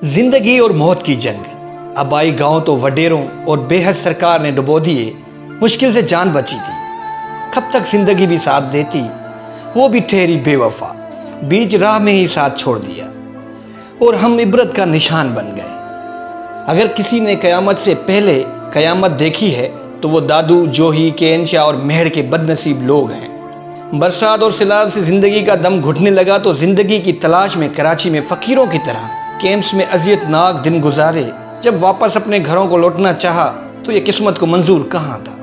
जिंदगी और मौत की जंग। अब आई गांव तो वडेरों और बेहद सरकार ने डुबो दिए। मुश्किल से जान बची थी, कब तक जिंदगी भी साथ देती, वो भी ठहरी बेवफा, बीच राह में ही साथ छोड़ दिया और हम इबरत का निशान बन गए। अगर किसी ने कयामत से पहले कयामत देखी है तो वो दादू, जोही, केनशा और मेहर के बदनसीब लोग हैं। बरसात और सैलाब से ज़िंदगी का दम घुटने लगा तो ज़िंदगी की तलाश में कराची में फ़कीरों की तरह कैंप्स में अजियतनाक दिन गुजारे। जब वापस अपने घरों को लौटना चाहा तो ये किस्मत को मंजूर कहाँ था।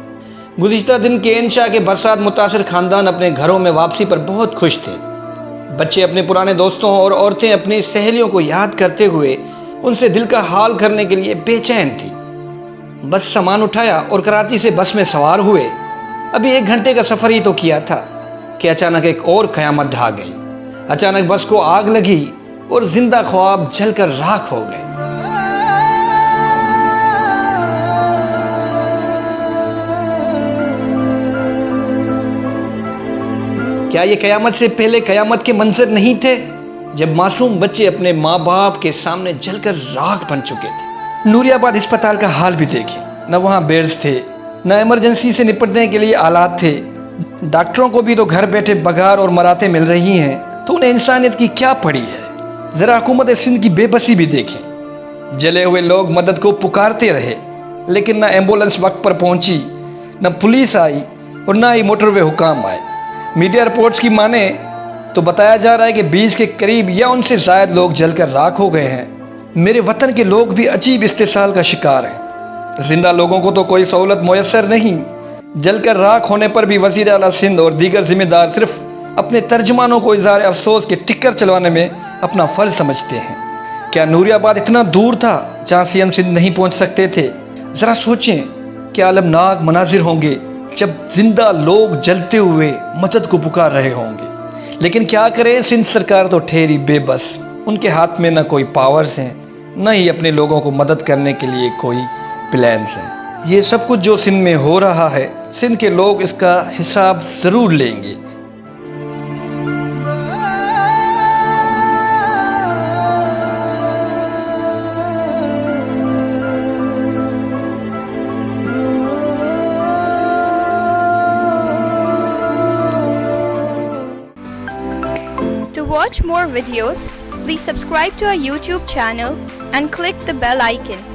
गुज़िश्ता दिन केनशा के बरसात मुतासर ख़ानदान अपने घरों में वापसी पर बहुत खुश थे। बच्चे अपने पुराने दोस्तों और औरतें अपनी सहेलियों को याद करते हुए उनसे दिल का हाल करने के लिए बेचैन थी। बस सामान उठाया और कराची से बस में सवार हुए। अभी 1 घंटे का सफ़र ही तो किया था कि अचानक एक और क़यामत ढा गई। अचानक बस को आग लगी और जिंदा ख्वाब जलकर राख हो गए। क्या ये कयामत से पहले कयामत के मंजर नहीं थे, जब मासूम बच्चे अपने माँ बाप के सामने जलकर राख बन चुके थे। नूरियाबाद अस्पताल का हाल भी देखिए, न वहाँ बेड्स थे, न इमरजेंसी से निपटने के लिए आलात थे। डॉक्टरों को भी तो घर बैठे बघार और मराते मिल रही हैं, तो उन्हें इंसानियत की क्या पड़ी है। ज़रा हुकूमत सिंध की बेबसी भी देखें। जले हुए लोग मदद को पुकारते रहे, लेकिन न एम्बुलेंस वक्त पर पहुंची, न पुलिस आई और न ही मोटरवे हुकाम आए। मीडिया रिपोर्ट्स की माने तो बताया जा रहा है कि 20 के करीब या उनसे ज़ायद लोग जलकर राख हो गए हैं। मेरे वतन के लोग भी अजीब इस्तेसाल का शिकार हैं। जिंदा लोगों को तो कोई सहूलत मुयस्सर नहीं। जलकर राख होने पर भी वज़ीर आला सिंध और दीगर जिम्मेदार सिर्फ अपने तर्जमानों को इज़हार अफसोस के टिक्कर चलवाने में अपना फ़र्ज समझते हैं। क्या नूरियाबाद इतना दूर था जहाँ सीएम सिंध नहीं पहुँच सकते थे? ज़रा सोचें, क्या अलमनाक मनाजिर होंगे जब जिंदा लोग जलते हुए मदद को पुकार रहे होंगे। लेकिन क्या करें, सिंध सरकार तो ठहरी बेबस। उनके हाथ में न कोई पावर्स हैं, न ही अपने लोगों को मदद करने के लिए कोई प्लान्स हैं। ये सब कुछ जो सिंध में हो रहा है, सिंध के लोग इसका हिसाब ज़रूर लेंगे। To watch more videos, please subscribe to our YouTube channel and click the bell icon.